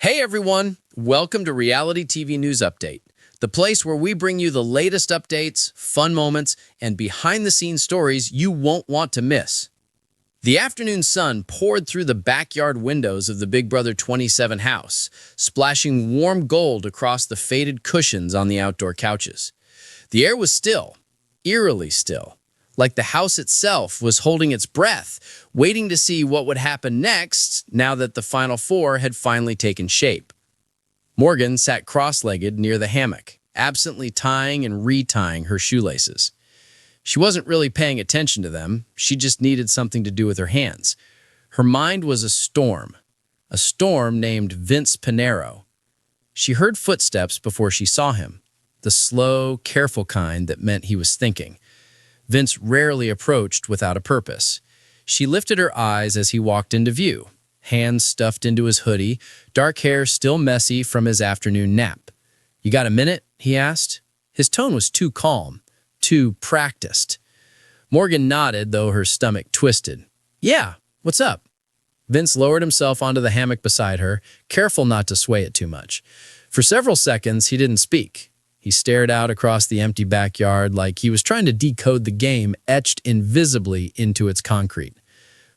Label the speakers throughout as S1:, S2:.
S1: Hey everyone, welcome to Reality TV News Update, the place where we bring you the latest updates, fun moments, and behind-the-scenes stories you won't want to miss. The afternoon sun poured through the backyard windows of the Big Brother 27 house, splashing warm gold across the faded cushions on the outdoor couches. The air was still, eerily still, like the house itself was holding its breath, waiting to see what would happen next now that the final four had finally taken shape. Morgan sat cross-legged near the hammock, absently tying and retying her shoelaces. She wasn't really paying attention to them, she just needed something to do with her hands. Her mind was a storm named Vince Pinero. She heard footsteps before she saw him, the slow, careful kind that meant he was thinking. Vince rarely approached without a purpose. She lifted her eyes as he walked into view, hands stuffed into his hoodie, dark hair still messy from his afternoon nap. "You got a minute?" he asked. His tone was too calm, too practiced. Morgan nodded, though her stomach twisted. "Yeah, what's up?" Vince lowered himself onto the hammock beside her, careful not to sway it too much. For several seconds, he didn't speak. He stared out across the empty backyard like he was trying to decode the game etched invisibly into its concrete.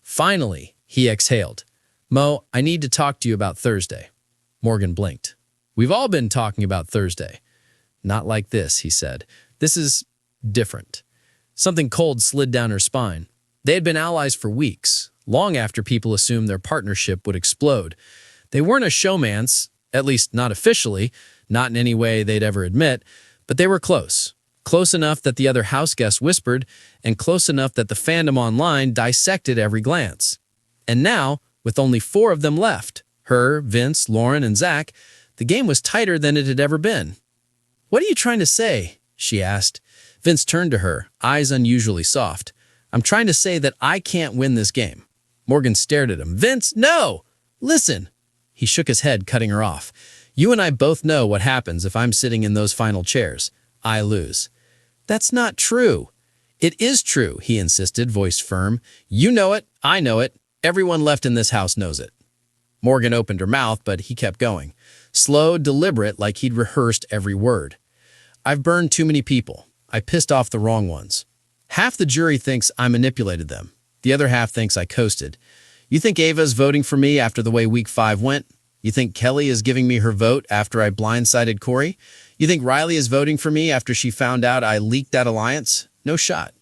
S1: Finally, he exhaled. "Mo, I need to talk to you about Thursday." Morgan blinked. "We've all been talking about Thursday." "Not like this," he said. "This is different." Something cold slid down her spine. They had been allies for weeks, long after people assumed their partnership would explode. They weren't a showmance, at least not officially, not in any way they'd ever admit, but they were close. Close enough that the other house guests whispered, and close enough that the fandom online dissected every glance. And now, with only 4 of them left, her, Vince, Lauren, and Zach, the game was tighter than it had ever been. "What are you trying to say?" she asked. Vince turned to her, eyes unusually soft. "I'm trying to say that I can't win this game." Morgan stared at him. "Vince, no! Listen!" He shook his head, cutting her off. "You and I both know what happens if I'm sitting in those final chairs. I lose." "That's not true." "It is true," he insisted, voice firm. "You know it. I know it. Everyone left in this house knows it." Morgan opened her mouth, but he kept going. Slow, deliberate, like he'd rehearsed every word. "I've burned too many people. I pissed off the wrong ones. Half the jury thinks I manipulated them. The other half thinks I coasted. You think Ava's voting for me after the way Week 5 went? You think Kelly is giving me her vote after I blindsided Corey? You think Riley is voting for me after she found out I leaked that alliance? No shot."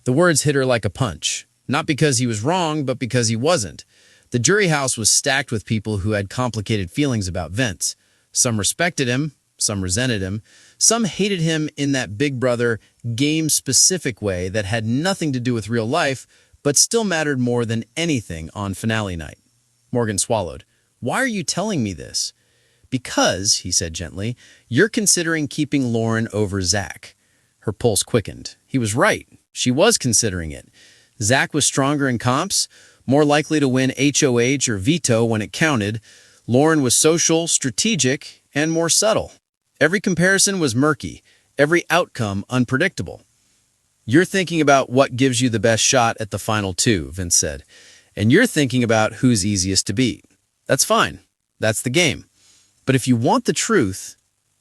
S1: The words hit her like a punch. Not because he was wrong, but because he wasn't. The jury house was stacked with people who had complicated feelings about Vince. Some respected him, some resented him, some hated him in that Big Brother, game-specific way that had nothing to do with real life, but still mattered more than anything on finale night. Morgan swallowed. "Why are you telling me this?" "Because," he said gently, "you're considering keeping Lauren over Zach." Her pulse quickened. He was right. She was considering it. Zach was stronger in comps, more likely to win HOH or veto when it counted. Lauren was social, strategic, and more subtle. Every comparison was murky, every outcome unpredictable. "You're thinking about what gives you the best shot at the final 2, Vince said. "And you're thinking about who's easiest to beat. That's fine. That's the game. But if you want the truth,"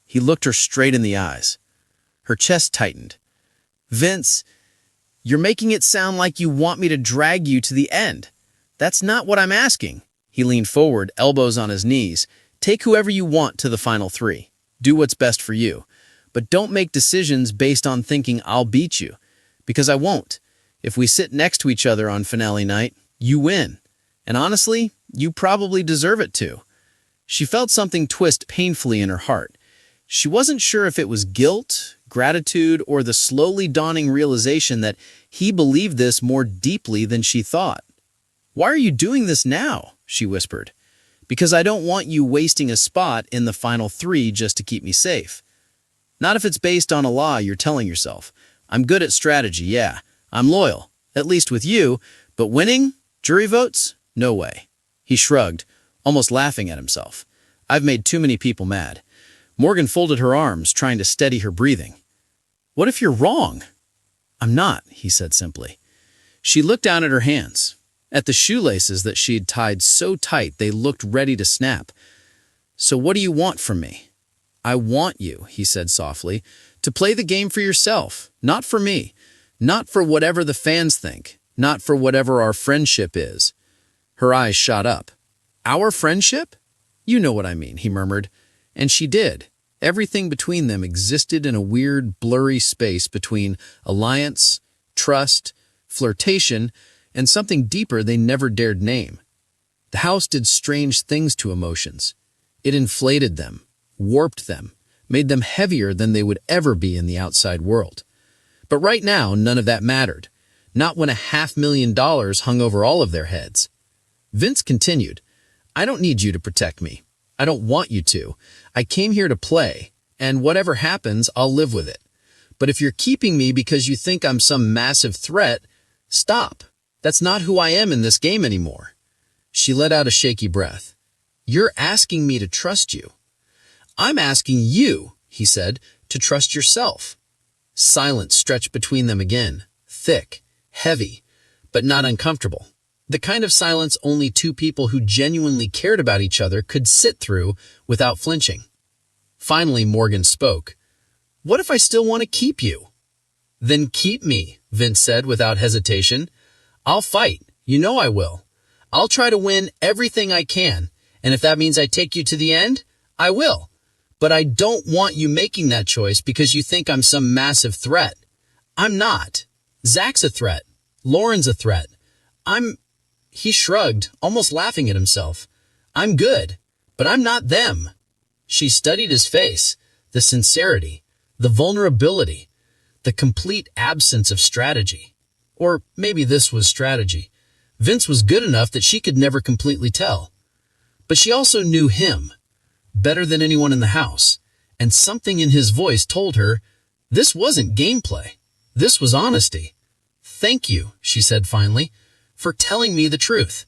S1: he looked her straight in the eyes. Her chest tightened. "Vince, you're making it sound like you want me to drag you to the end. That's not what I'm asking." He leaned forward, elbows on his knees. "Take whoever you want to the final 3. Do what's best for you. But don't make decisions based on thinking I'll beat you. Because I won't. If we sit next to each other on finale night, you win. And honestly, you probably deserve it too." She felt something twist painfully in her heart. She wasn't sure if it was guilt, gratitude, or the slowly dawning realization that he believed this more deeply than she thought. "Why are you doing this now?" she whispered. "Because I don't want you wasting a spot in the final 3 just to keep me safe. Not if it's based on a lie you're telling yourself. I'm good at strategy, yeah. I'm loyal, at least with you, but winning? Jury votes? No way." He shrugged, almost laughing at himself. "I've made too many people mad." Morgan folded her arms, trying to steady her breathing. "What if you're wrong?" "I'm not," he said simply. She looked down at her hands, at the shoelaces that she had tied so tight they looked ready to snap. "So what do you want from me?" "I want you," he said softly, "to play the game for yourself, not for me, not for whatever the fans think, not for whatever our friendship is." Her eyes shot up. "Our friendship?" "You know what I mean," he murmured. And she did. Everything between them existed in a weird, blurry space between alliance, trust, flirtation, and something deeper they never dared name. The house did strange things to emotions. It inflated them, warped them, made them heavier than they would ever be in the outside world. But right now, none of that mattered. Not when $500,000 hung over all of their heads. Vince continued, "I don't need you to protect me. I don't want you to. I came here to play, and whatever happens, I'll live with it. But if you're keeping me because you think I'm some massive threat, stop. That's not who I am in this game anymore." She let out a shaky breath. "You're asking me to trust you." "I'm asking you," he said, "to trust yourself." Silence stretched between them again, thick, heavy, but not uncomfortable. The kind of silence only two people who genuinely cared about each other could sit through without flinching. Finally, Morgan spoke. "What if I still want to keep you?" "Then keep me," Vince said without hesitation. "I'll fight. You know I will. I'll try to win everything I can, and if that means I take you to the end, I will. But I don't want you making that choice because you think I'm some massive threat. I'm not. Zach's a threat. Lauren's a threat. He shrugged, almost laughing at himself. "I'm good, but I'm not them." She studied his face, the sincerity, the vulnerability, the complete absence of strategy. Or maybe this was strategy. Vince was good enough that she could never completely tell. But she also knew him, better than anyone in the house, and something in his voice told her, this wasn't gameplay. This was honesty. "Thank you," she said finally, "for telling me the truth."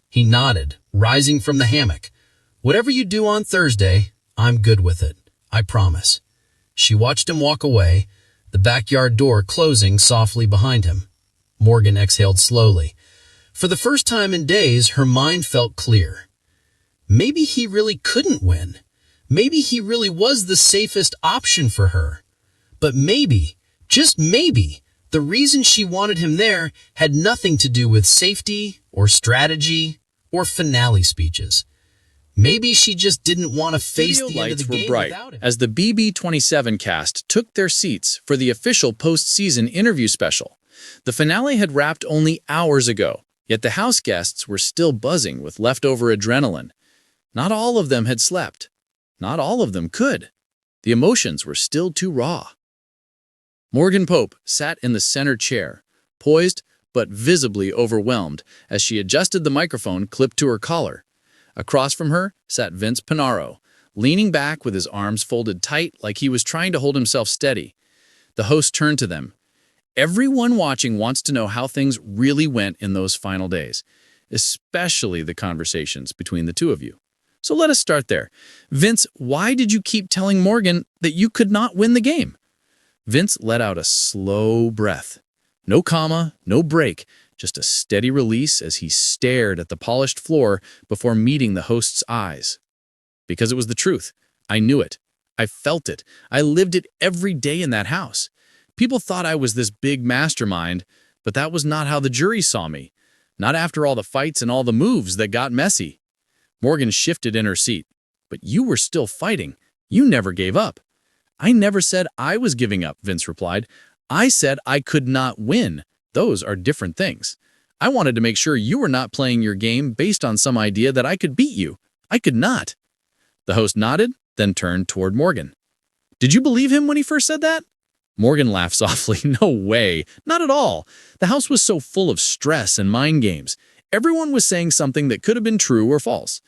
S1: He nodded, rising from the hammock. "Whatever you do on Thursday, I'm good with it. I promise." She watched him walk away, the backyard door closing softly behind him. Morgan exhaled slowly. For the first time in days, her mind felt clear. Maybe he really couldn't win. Maybe he really was the safest option for her. But maybe, just maybe, the reason she wanted him there had nothing to do with safety or strategy or finale speeches. Maybe she just didn't want to face the end of the game without him.
S2: As the BB27 cast took their seats for the official post-season interview special. The finale had wrapped only hours ago, yet the house guests were still buzzing with leftover adrenaline. Not all of them had slept. Not all of them could. The emotions were still too raw. Morgan Pope sat in the center chair, poised but visibly overwhelmed as she adjusted the microphone clipped to her collar. Across from her sat Vince Pinaro, leaning back with his arms folded tight like he was trying to hold himself steady. The host turned to them. "Everyone watching wants to know how things really went in those final days, especially the conversations between the two of you. So let us start there. Vince, why did you keep telling Morgan that you could not win the game?" Vince let out a slow breath. No comma, no break, just a steady release as he stared at the polished floor before meeting the host's eyes. "Because it was the truth. I knew it. I felt it. I lived it every day in that house. People thought I was this big mastermind, but that was not how the jury saw me. Not after all the fights and all the moves that got messy." Morgan shifted in her seat. "But you were still fighting. You never gave up." "I never said I was giving up," Vince replied. "I said I could not win. Those are different things. I wanted to make sure you were not playing your game based on some idea that I could beat you. I could not." The host nodded, then turned toward Morgan. "Did you believe him when he first said that?" Morgan laughed softly. "No way. Not at all. The house was so full of stress and mind games. Everyone was saying something that could have been true or false.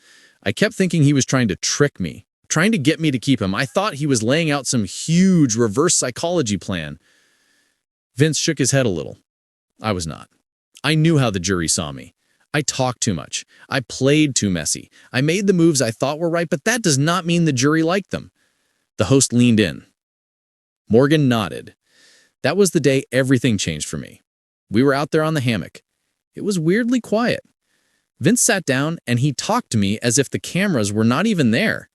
S2: I kept thinking he was trying to trick me, trying to get me to keep him. I thought he was laying out some huge reverse psychology plan." Vince shook his head a little. "I was not. I knew how the jury saw me. I talked too much. I played too messy. I made the moves I thought were right, but that does not mean the jury liked them." The host leaned in. Morgan nodded. "That was the day everything changed for me. We were out there on the hammock. It was weirdly quiet. Vince sat down and he talked to me as if the cameras were not even there.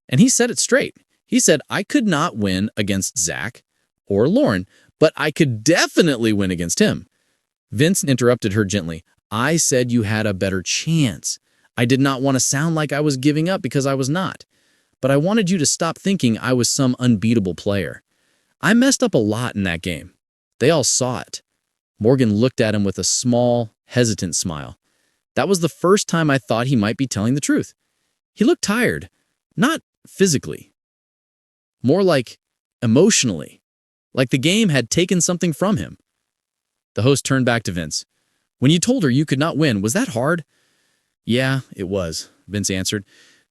S2: And he said it straight. He said, I could not win against Zach or Lauren, but I could definitely win against him. Vince interrupted her gently. I said you had a better chance. I did not want to sound like I was giving up because I was not. But I wanted you to stop thinking I was some unbeatable player. I messed up a lot in that game. They all saw it. Morgan looked at him with a small, hesitant smile. That was the first time I thought he might be telling the truth. He looked tired, not physically, more like emotionally, like the game had taken something from him. The host turned back to Vince. When you told her you could not win, was that hard? Yeah, it was, Vince answered.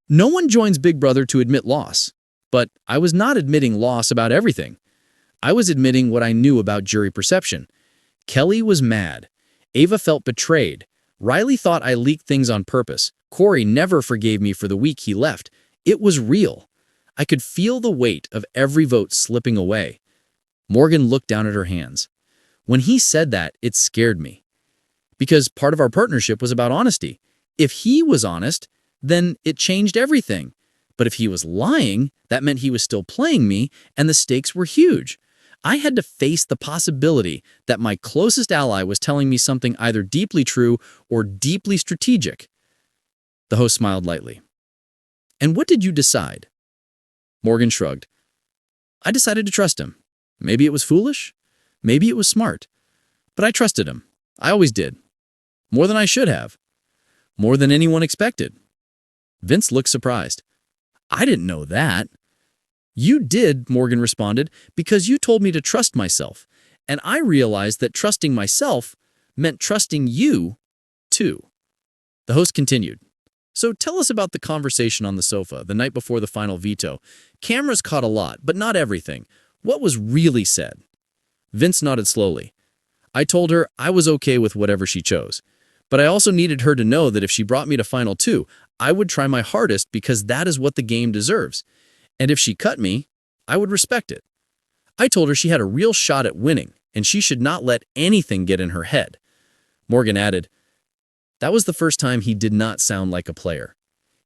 S2: No one joins Big Brother to admit loss, but I was not admitting loss about everything. I was admitting what I knew about jury perception. Kelly was mad. Ava felt betrayed. Riley thought I leaked things on purpose. Corey never forgave me for the week he left. It was real. I could feel the weight of every vote slipping away. Morgan looked down at her hands. When he said that, it scared me. Because part of our partnership was about honesty. If he was honest, then it changed everything. But if he was lying, that meant he was still playing me, and the stakes were huge. I had to face the possibility that my closest ally was telling me something either deeply true or deeply strategic. The host smiled lightly. And what did you decide? Morgan shrugged. I decided to trust him. Maybe it was foolish. Maybe it was smart. But I trusted him. I always did. More than I should have. More than anyone expected. Vince looked surprised. I didn't know that. You did, Morgan responded, because you told me to trust myself. And I realized that trusting myself meant trusting you, too. The host continued. So tell us about the conversation on the sofa the night before the final veto. Cameras caught a lot, but not everything. What was really said? Vince nodded slowly. I told her I was okay with whatever she chose. But I also needed her to know that if she brought me to Final 2, I would try my hardest because that is what the game deserves. And if she cut me, I would respect it. I told her she had a real shot at winning, and she should not let anything get in her head. Morgan added, that was the first time he did not sound like a player.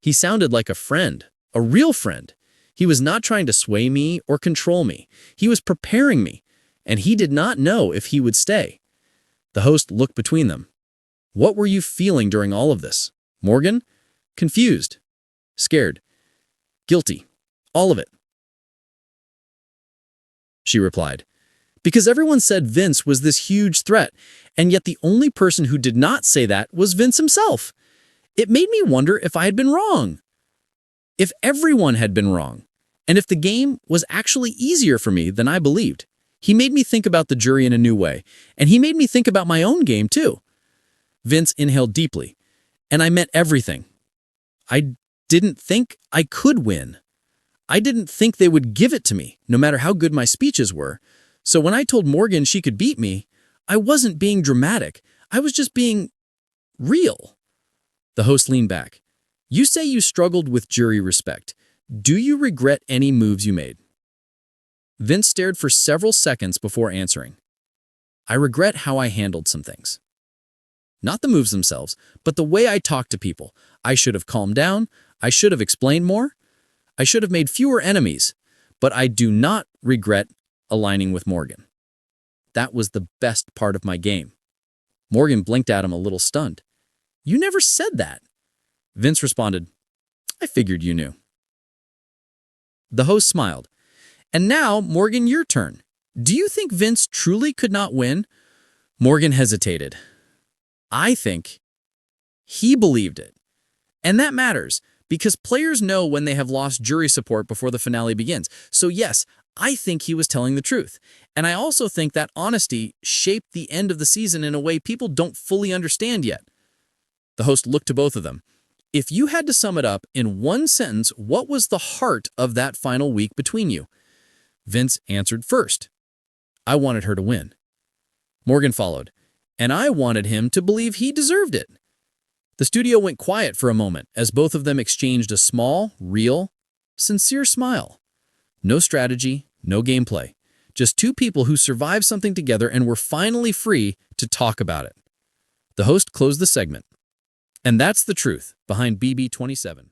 S2: He sounded like a friend, a real friend. He was not trying to sway me or control me. He was preparing me, and he did not know if he would stay. The host looked between them. What were you feeling during all of this? Morgan? Confused. Scared. Guilty. All of it. She replied. Because everyone said Vince was this huge threat, and yet the only person who did not say that was Vince himself. It made me wonder if I had been wrong. If everyone had been wrong, and if the game was actually easier for me than I believed. He made me think about the jury in a new way, and he made me think about my own game too. Vince inhaled deeply, and I meant everything. I didn't think I could win. I didn't think they would give it to me, no matter how good my speeches were. So when I told Morgan she could beat me, I wasn't being dramatic. I was just being real. The host leaned back. You say you struggled with jury respect. Do you regret any moves you made? Vince stared for several seconds before answering. I regret how I handled some things. Not the moves themselves, but the way I talked to people. I should have calmed down. I should have explained more. I should have made fewer enemies. But I do not regret aligning with Morgan. That was the best part of my game. Morgan blinked at him a little stunned. You never said that. Vince responded, I figured you knew. The host smiled. And now, Morgan, your turn. Do you think Vince truly could not win? Morgan hesitated. I think he believed it. And that matters, because players know when they have lost jury support before the finale begins. So yes, I think he was telling the truth. And I also think that honesty shaped the end of the season in a way people don't fully understand yet. The host looked to both of them. If you had to sum it up in one sentence, what was the heart of that final week between you? Vince answered first. I wanted her to win. Morgan followed. And I wanted him to believe he deserved it. The studio went quiet for a moment as both of them exchanged a small, real, sincere smile. No strategy, no gameplay. Just two people who survived something together and were finally free to talk about it. The host closed the segment. And that's the truth behind BB27.